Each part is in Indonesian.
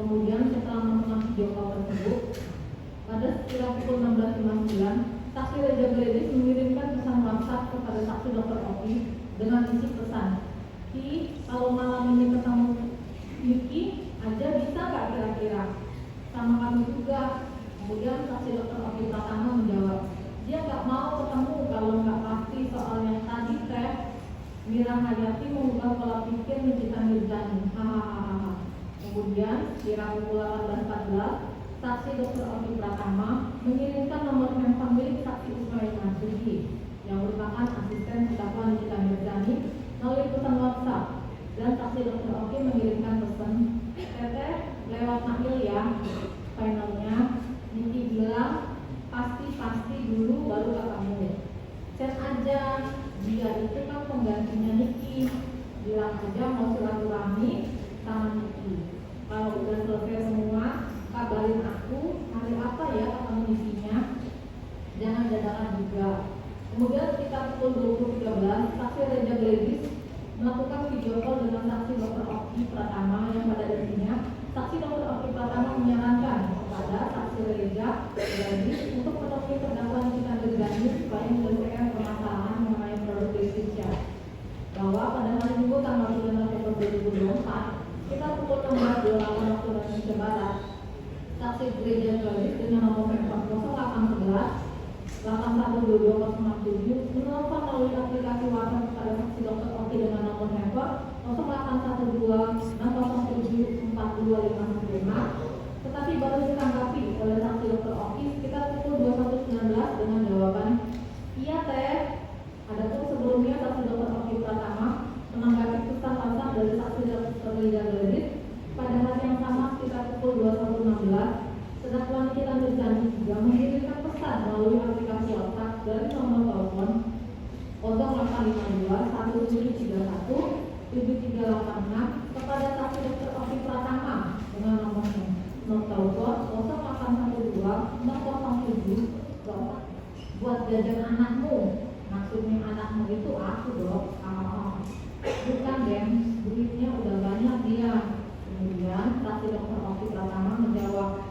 Kemudian setelah menonton video call tersebut, pada sekitar pukul 16.59, saksi Reza Gledis mengirimkan pesan WhatsApp kepada saksi Dr. Oki dengan isi pesan, kalau malam ini ketemu Niki aja bisa nggak kira-kira? Sama kami juga. Kemudian saksi Dr. Oki Pratama menjawab, dia nggak mau ketemu kalau nggak pasti soal yang tadi teh. Mira Hayati mengubah pola pikir Nikita Mirzani. Hahaha. Kemudian kira pukul 18.14, saksi Dr. Oki Pratama mengirimkan nomor handphone milik saksi Ismail Marzuki yang merupakan asisten terdakwa Nikita Mirzani melalui pesan WhatsApp, dan saksi Dr. Oki mengirimkan pesan, teteh lewat mail ya. Finalnya Niki bilang pasti dulu baru ketemu. Chat aja, dia itu kan penggantinya Niki. Bilang aja mau silaturahmi sama Niki. Kalau udah selesai semua, kabarin aku hari apa ya ketemu Nikinya. Jangan dadakan juga. Kemudian sekitar pukul 20.13, saksi Reza Gledis melakukan video call dengan saksi Dr. Oki Pratama yang pada intinya saksi Dr. Oki Pratama menyarankan kepada saksi Reza Gledis untuk menemui terdakwa Nikita Mirzani supaya menyelesaikan permasalahan mengenai produk Indonesia. Bahwa pada hari Minggu tanggal 9 November 2024, kita pukul 16.28 waktu Indonesia Barat, saksi Reza Gledis dengan nomor handphone 0811 812267 menelpon melalui aplikasi WhatsApp kepada saksi Dr. Oki dengan nomor handphone 0812-607-42515, tetapi baru ditanggapi oleh saksi Dr. Oki sekitar pukul 21.19 dengan jawaban, iya teh. Adapun sebelumnya saksi Dr. Oki Pratama menanggapi pesan WhatsApp dari saksi Dr. Reza Gledis pada hari yang sama sekitar pukul 21.16. Terdakwa Nikita Mirzani juga mengirimkan pesan melalui aplikasi WhatsApp dari nomor telepon 0852-1731-7386 kepada saksi Dr. Oki Pratama dengan nomor telepon 0812-607 buat jajan anakmu. Maksudnya anakmu itu aku dong. Bukan Dem, duitnya udah banyak dia. Kemudian saksi Dr. Oki Pratama menjawab,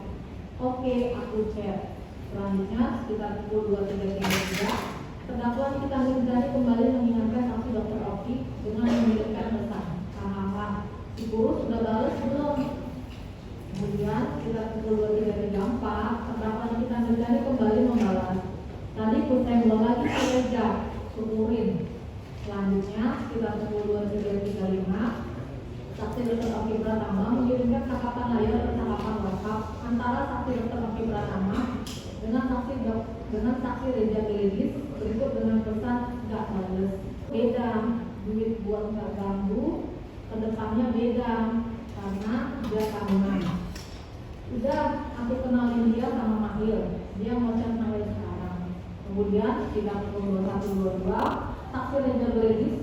oke, aku chat. Selanjutnya sekitar pukul 23.33, terdakwa Nikita Mirzani kembali mengingatkan saksi Dr. Oki dengan mengirimkan pesan, si guru sudah balas belum? Kemudian sekitar pukul 23.34, terdakwa Nikita Mirzani kembali membalas, tadi pulsa belum lagi kerja, syukurin. Selanjutnya sekitar pukul 23.35, saksi Dr. Oki Pratama mengirimkan tangkapan layar percakapan WhatsApp antara saksi Dr. Oki Pratama dengan saksi Reza Gledis berikut dengan pesan nggak bales. Beda, duit buat nggak ganggu, kedepannya beda karena dia tahunan. Udah, aku kenalin dia sama Mahil, dia mau chat Mahil sekarang. Kemudian sekitar pukul 21.22, saksi Reza Gledis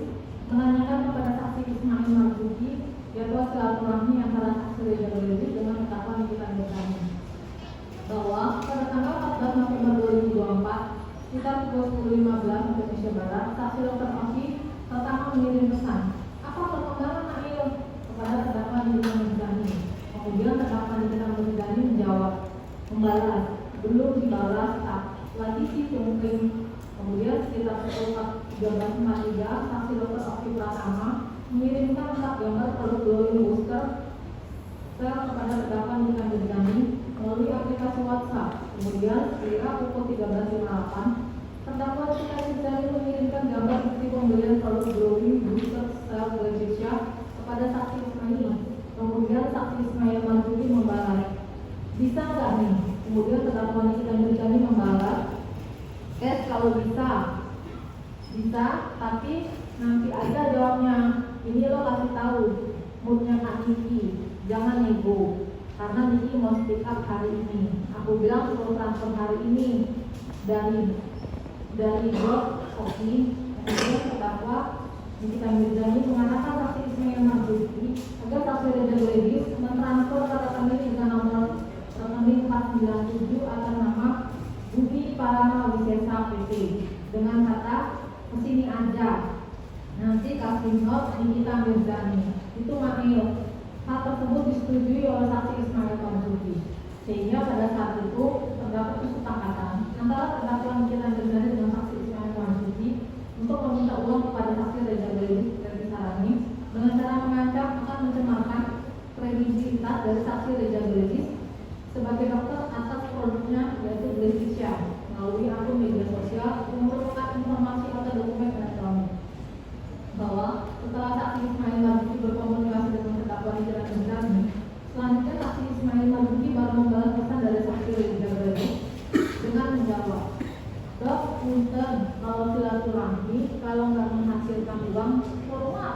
menanyakan kepada saksi Ismail Marzuki jadwal silaturahmi antara saksi Reza Gledis dengan terdakwa Nikita Mirzani, bahwa pada tanggal 14 November 2024 sekitar pukul 10.15 Indonesia Barat, saksi Dr. Oki Pratama mengirim pesan, apa perkembangan Mahil kepada terdakwa Nikita Mirzani. Kemudian terdakwa Nikita Mirzani membalas, belum dibalas, lagi sih tungguin. Kemudian sekitar pukul 13.43, saksi Dr. Oki Pratama mengirimkan 4 gambar produk glowing booster kepada terdakwa Nikita Mirzani melalui aplikasi WhatsApp. Kemudian sekira pukul 13.58, terdakwa Nikita Mirzani mengirimkan gambar bukti pembelian produk glowing booster Self Regisha kepada saksi Ismail. Kemudian saksi Ismail Marzuki membalas, bisa nggak nih? Kemudian terdakwa Nikita Mirzani membalas, kalau bisa, tapi nanti aja jawabnya. Ini lo kasih tahu moodnya Kak Niki, jangan nego, karena Niki mau speak up hari ini. Aku bilang suruh transfer hari ini dari blog Oki. Kemudian terdakwa Nikita Mirzani mengatakan saksi Ismail Marzuki agar saksi Reza Gledis mentransfer ke rekening dengan nomor rekening 497 atas nama Budi Parama Wisesa PT dengan kata kesini aja, nanti kasih note Nikita Mirzani. Itu Mahil. Hal tersebut disetujui oleh saksi Ismail Marzuki. Sehingga pada saat itu terdapat kesepakatan antara terdakwa Nikita Mirzani dengan saksi Ismail Marzuki untuk meminta uang kepada saksi Reza Sarani dengan cara mengancam akan mencemarkan kredibilitas dari saksi Reza sebagai dokter atas produknya yaitu Glevisya melalui akun media sosial yang merupakan informasi atau dokumen elektronik bahwa setelah saksi Ismail Marzuki berkomunikasi dengan terdakwa Nikita Mirzani, selanjutnya saksi Ismail Marzuki baru membalas pesan dari saksi Reza dengan menjawab, "Dok, punten, kalau silaturahmi kalau nggak menghasilkan uang, formal,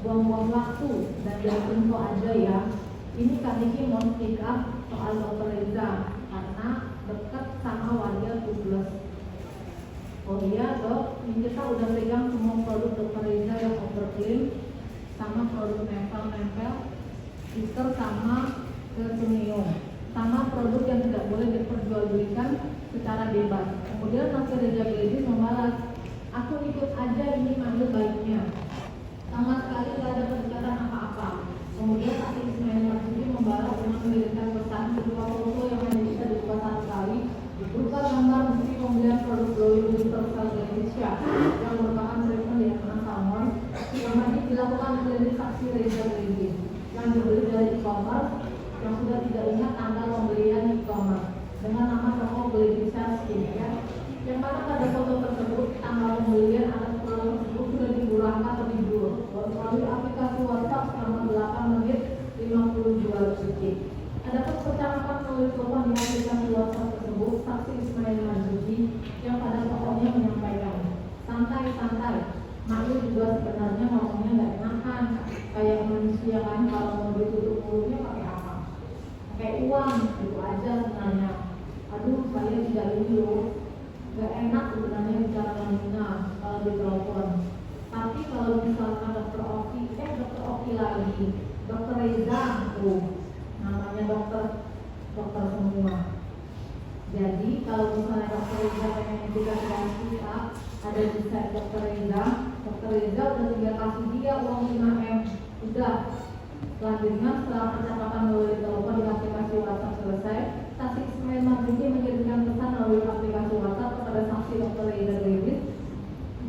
buang-buang waktu dan biar info aja ya. Ini Kak Niki mau speak up soal dokter Reza karena dekat sama warga Tubles. Oh iya dok, ini kita udah pegang semua produk dokter Reza yang overclean sama produk nempel-nempel, stiker sama Versuneo, sama produk yang tidak boleh diperjualbelikan secara bebas." Kemudian saksi Reza membalas, "Aku ikut aja, ini manggil baiknya. Sama sekali tidak ada kedekatan apa-apa." Kemudian saksi Ismail Marzuki membalas dengan mengirimkan pesan berupa foto yang hanya bisa dibuka satu kali berupa gambar bukti pembelian produk Glowing Universal Glevisya yang merupakan treatment di Emerald Salmon yang tadi dilakukan oleh saksi Reza yang dibeli dari e-commerce yang sudah tidak ingat tanggal pembelian e-commerce dengan nama toko Glevisya Skincare, yang mana pada foto tersebut tanggal pembelian atas produk tersebut sudah dibuangkan lebih dulu melalui aplikasi WhatsApp selama 8 menit 52 detik. Adapun percakapan melalui telepon di aplikasi WhatsApp tersebut, saksi Ismail Marzuki yang pada pokoknya menyampaikan, "Santai-santai, Mayu juga sebenarnya ngomongnya nggak enakan, kayak manusia kan kalau mau ditutup mulutnya pakai apa? Pakai uang, itu aja sebenarnya. Aduh, saya tidak ini loh. Gak enak sebenarnya bicara Nina kalau di telepon. Tapi kalau misalkan dokter Oki lagi, dokter Reza tuh, namanya dokter semua. Jadi kalau misalnya dokter Reza pengen juga kita ada di site dokter Reza udah tinggal kasih dia uang 5M, udah. Selanjutnya setelah percakapan melalui telepon di aplikasi WhatsApp selesai, saksi Ismail Marzuki mengirimkan pesan melalui aplikasi WhatsApp kepada saksi dokter Reza Davis,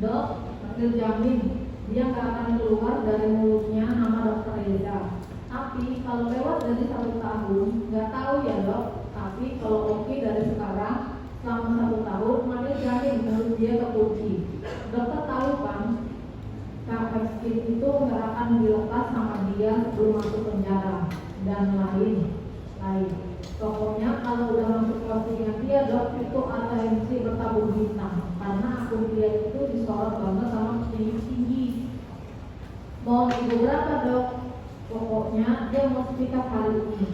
"Dok, hasil jamin dia nggak akan keluar dari mulutnya nama dokter Reza. Tapi kalau lewat dari 1 tahun, nggak tahu ya dok. Tapi kalau oke dari sekarang selama 1 tahun, maka jamin mulut dia kekunci. Dokter tahu kan, KFSkin itu nggak akan dilepas sama dia sebelum masuk penjara dan lain. Pokoknya kalau udah masuk postingan dia dok, itu atensi bertabur bintang karena akun dia itu disorot banget sama tinggi. Mau ibu berapa dok? Pokoknya dia mau speak up hari ini.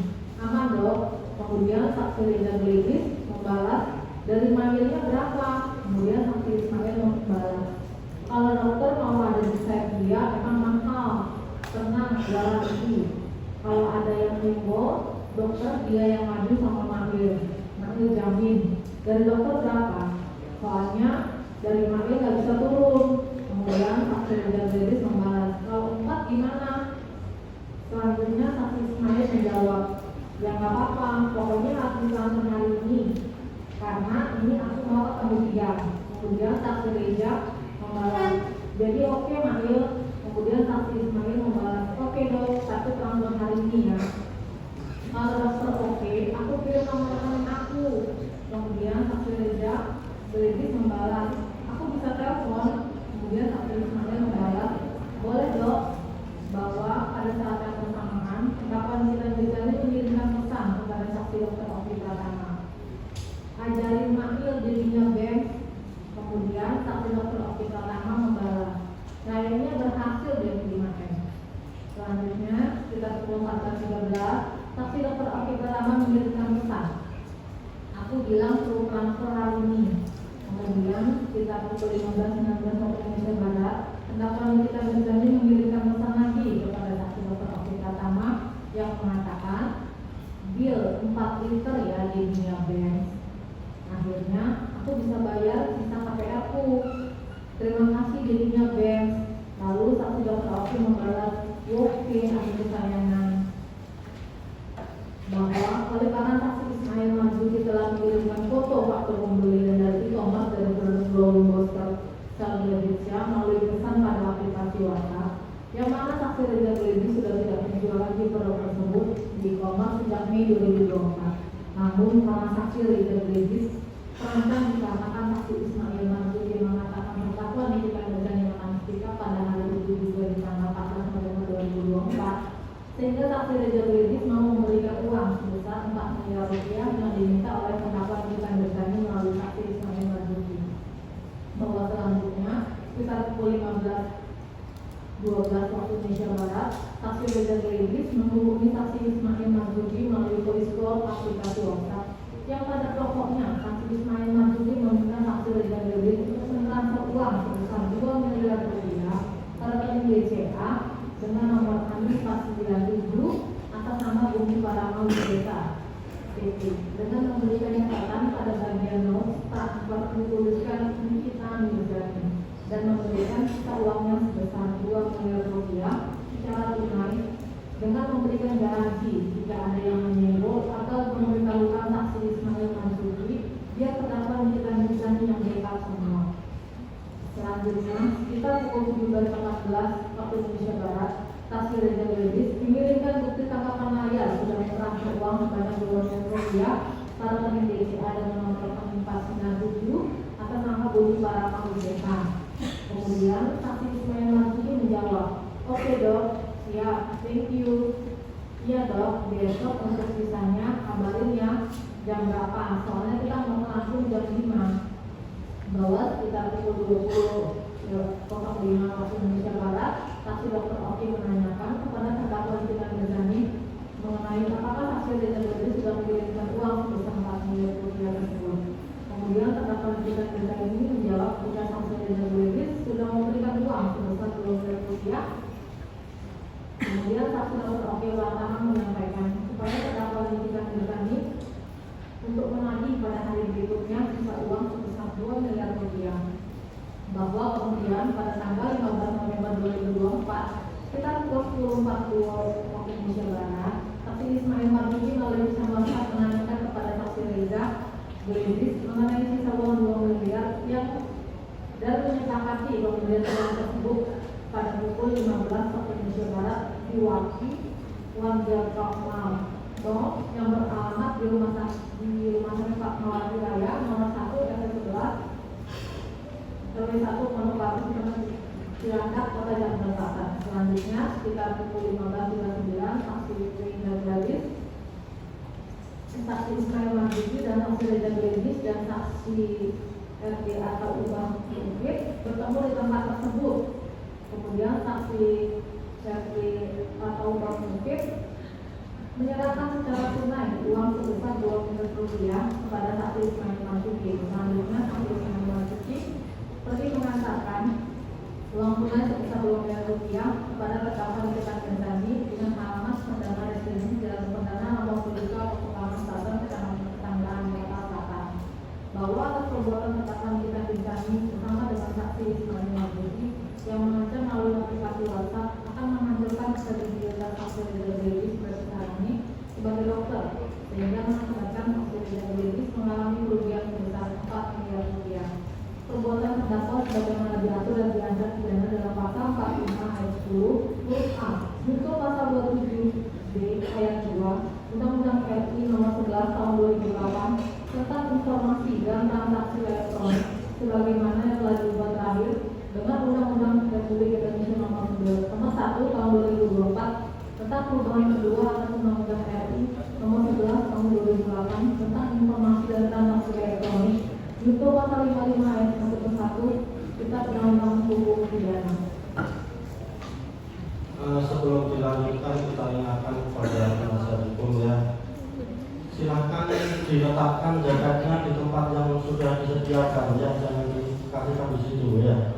Aman dok." Kemudian saksi Reza membalas, "Dari manggilnya berapa?" Kemudian saksi Ismail membalas, "Kalau dokter mau ada di site dia emang mahal, tenang, garansi. Kalau ada yang info, dokter dia yang maju sama manggil jamin. Dari dokter berapa? Soalnya dari manggil nggak bisa turun." Kemudian saksi Reza membalas, "Kalau 4 gimana?" Selanjutnya saksi Ismail menjawab, "Ya nggak apa-apa, pokoknya harus langsung hari ini karena ini aku mau ketemu dia." Kemudian saksi Reza membalas, "Jadi oke Mail." Kemudian saksi Ismail membalas, "Oke dok, tapi langsung hari ini ya. Kalau dokter oke, aku kirim nomor rekening aku." Kemudian saksi Reza membalas, "Aku bisa telepon." Kemudian saksi Ismail membalas, "Boleh dok." Bahwa pada saat yang bersamaan, terdakwa Nikita Mirzani mengirimkan pesan kepada saksi dokter Oki Pratama, "Ajarin Mail jadinya BEM." Kemudian saksi dokter Oki Pratama membalas, "Kayaknya berhasil dia 5M." Selanjutnya, sekitar pukul 14.13, saksi dokter Oki Pratama mengirimkan pesan, "Aku bilang suruh transfer hari ini." Kemudian, sekitar pukul 15.19 waktu Indonesia Barat, terdakwa Nikita Mirzani mengirimkan pesan lagi kepada saksi dokter Oki Pratama yang mengatakan, "Bill 4 liter ya di dunia Benz. Akhirnya aku bisa bayar sisa KPR aku. Terima kasih jadinya Benz." Lalu saksi dokter Oki membalas, "Oke, aku kesayangan." bahwa oleh karena saksi Ismail Marzuki telah mengirimkan foto faktur pembelian dari e-commerce dari produk Glowing Booster Indonesia melalui pesan pada aplikasi WhatsApp, yang mana saksi Reza Gledi sudah tidak menjual lagi produk tersebut di e-commerce sejak Mei 2024. Namun karena saksi Reza Gledi terancam dikarenakan saksi Ismail Marzuki mengatakan terdakwa Nikita Mirzani Manastika pada hari itu juga di tanggal 14 November 2024, sehingga saksi Reza Gledi mau memberikan uang sebesar 4 miliar rupiah yang diminta oleh terdakwa Nikita Mirzani melalui saksi Ismail Marzuki. Bahwa selanjutnya sekitar pukul 15.12 waktu Indonesia Barat, saksi Reza Gledi menghubungi saksi Ismail Marzuki melalui voice call aplikasi WhatsApp, yang pada pokoknya saksi Ismail Marzuki meminta saksi Reza Gledi untuk mentransfer uang sebesar 2 miliar rupiah ke rekening BCA dengan nomor NIK 497 atas nama Bumi Paramal Desa PT, dengan memberikan catatan pada bagian notes transfer dituliskan Nikita Mirzani dan memberikan sisa uangnya sebesar 2 miliar rupiah secara tunai, dengan memberikan garansi jika ada yang menyinggol atau memberitahukan saksi Ismail Marzuki dia terdakwa Nikita Mirzani yang backup semua. Selanjutnya, sekitar pukul 17.14 waktu Indonesia Barat, saksi Reza Gledi mengirimkan bukti tangkapan layar sudah mentransfer uang sebanyak 2 miliar rupiah ke rekening BCA dengan nomor rekening 497 atas nama Budi Paramal Desa. Kemudian saksi Ismail Marzuki menjawab, "Oke dok, siap, thank you. Iya dok, besok untuk sisanya kabarin ya jam berapa, soalnya kita mau langsung jam 5. Bahwa sekitar pukul 20.05 waktu Indonesia Barat, saksi Dr. Oki menanyakan kepada terdakwa Nikita Mirzani mengenai apakah saksi Reza Gledi sudah mengirimkan uang sebesar 4 miliar rupiah tersebut. Kemudian terdakwa Nikita Mirzani ini menjawab jika saksi Reza Gledi sudah memberikan uang sebesar 2 miliar rupiah. Kemudian saksi Dr. Oki Wartawan menyampaikan kepada terdakwa Nikita Mirzani untuk menagih pada hari berikutnya sisa uang sebesar 2 miliar rupiah. Bahwa kemudian pada tanggal 15 November 2024, sekitar pukul 10.40 waktu Indonesia Barat, saksi Ismail Marzuki melalui pesan WhatsApp menanyakan kepada saksi Reza Gledi mengenai sisa uang 2 miliar yang dan menyepakati pembelian uang tersebut pada pukul 15 waktu Indonesia Barat diwakili warga Kapal yang beralamat di rumah sakit Fatmawati Raya nomor 1 RT 11 RW 1 Manokwari Cilandak Kota Jakarta Selatan. Selanjutnya sekitar pukul 15.09 saksi Reza Gledi, saksi Ismail Marzuki dan saksi Reza Gledi dan saksi RD atau Ubah Mungkit bertemu di tempat tersebut. Kemudian saksi RD atau Ubah Mungkit menyerahkan secara tunai uang sebesar 2 miliar rupiah kepada saksi Ismail Marzuki. Selanjutnya saksi Ismail Marzuki pergi mengantarkan uang tunai sebesar 2 miliar rupiah kepada terdakwa Nikita Mirzani dengan alamat Perdana Residensi Jalan Perdana Nomor 7 Pekalongan Selatan, Kecamatan Ketanggaan, Jakarta Selatan. Bahwa atas perbuatan terdakwa Nikita Mirzani bersama dengan saksi Ismail Marzuki yang mengancam melalui aplikasi WhatsApp akan menghancurkan kredibilitas saksi Reza Gledi seperti saat ini sebagai dokter, sehingga mengakibatkan saksi Reza Gledi mengalami kerugian sebesar 4 miliar rupiah. Perbuatan terdakwa sebagaimana diatur dan diancam pidana dalam pasal 45 ayat 10 huruf A junto pasal 27 B ayat 2 Undang-Undang RI nomor 11 tahun 2008 tentang informasi dan transaksi elektronik sebagaimana yang telah diubah terakhir dengan Undang-Undang Republik Indonesia nomor 1 tahun 2024 tentang perubahan kedua atas Undang-Undang RI nomor 11 tahun 2008 tentang informasi dan transaksi elektronik junto pasal 55 ayat 1 ke 1 Kitab Undang-Undang Hukum Pidana. Sebelum dilanjutkan kita ingatkan kepada penasihat hukum ya, silahkan diletakkan jaketnya di tempat yang sudah disediakan ya, jangan dikasih habis itu ya.